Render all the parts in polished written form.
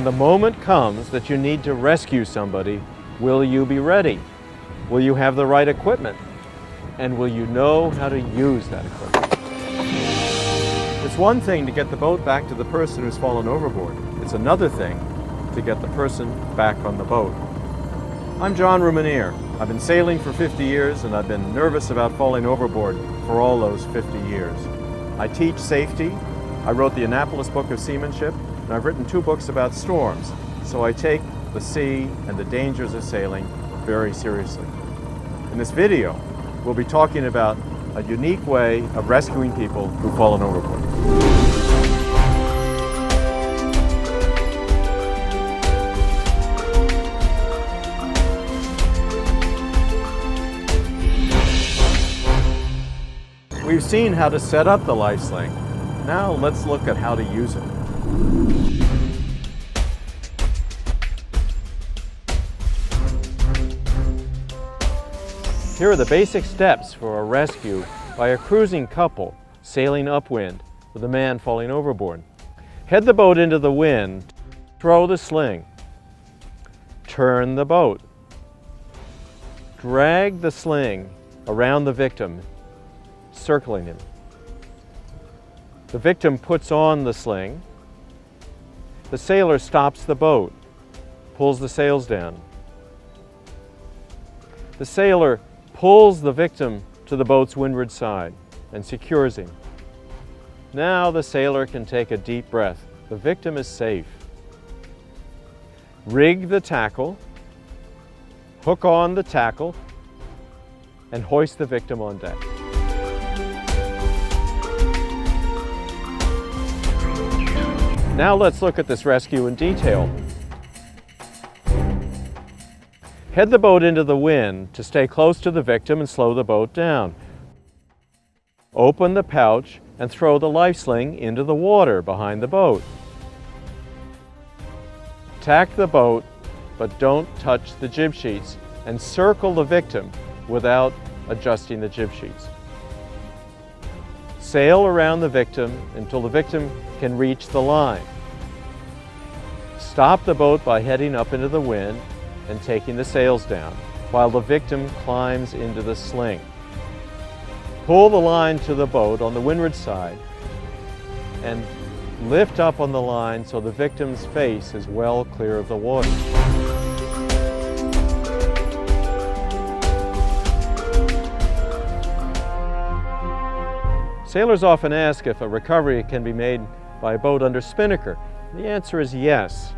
When the moment comes that you need to rescue somebody, will you be ready? Will you have the right equipment? And will you know how to use that equipment? It's one thing to get the boat back to the person who's fallen overboard. It's another thing to get the person back on the boat. I'm John Rumanier. I've been sailing for 50 years and I've been nervous about falling overboard for all those 50 years. I teach safety. I wrote the Annapolis Book of Seamanship, and I've written 2 books about storms. So I take the sea and the dangers of sailing very seriously. In this video, we'll be talking about a unique way of rescuing people who've fallen overboard. We've seen how to set up the life sling. Now let's look at how to use it. Here are the basic steps for a rescue by a cruising couple sailing upwind with a man falling overboard. Head the boat into the wind, throw the sling, turn the boat, drag the sling around the victim, circling him. The victim puts on the sling. The sailor stops the boat, pulls the sails down. The sailor pulls the victim to the boat's windward side and secures him. Now the sailor can take a deep breath. The victim is safe. Rig the tackle, hook on the tackle, and hoist the victim on deck. Now let's look at this rescue in detail. Head the boat into the wind to stay close to the victim and slow the boat down. Open the pouch and throw the life sling into the water behind the boat. Tack the boat, but don't touch the jib sheets, and circle the victim without adjusting the jib sheets. Sail around the victim until the victim can reach the line. Stop the boat by heading up into the wind and taking the sails down while the victim climbs into the sling. Pull the line to the boat on the windward side and lift up on the line so the victim's face is well clear of the water. Sailors often ask if a recovery can be made by a boat under spinnaker. The answer is yes.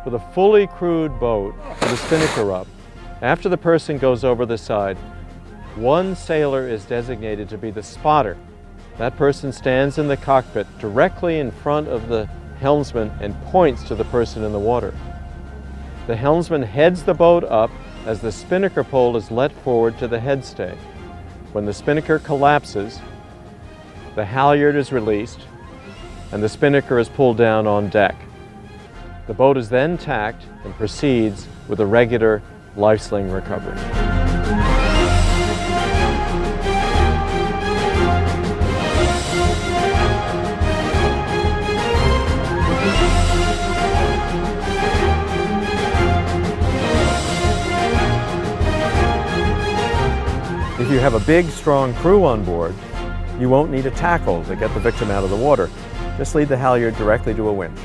With a fully crewed boat with a spinnaker up, after the person goes over the side, one sailor is designated to be the spotter. That person stands in the cockpit directly in front of the helmsman and points to the person in the water. The helmsman heads the boat up as the spinnaker pole is let forward to the headstay. When the spinnaker collapses, the halyard is released and the spinnaker is pulled down on deck. The boat is then tacked and proceeds with a regular life sling recovery. If you have a big, strong crew on board, you won't need a tackle to get the victim out of the water. Just lead the halyard directly to a winch.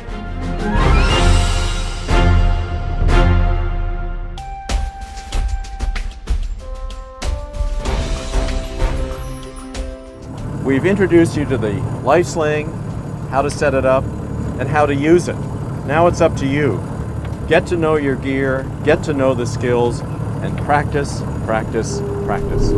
We've introduced you to the life sling, how to set it up, and how to use it. Now it's up to you. Get to know your gear, get to know the skills, and practice, practice, practice.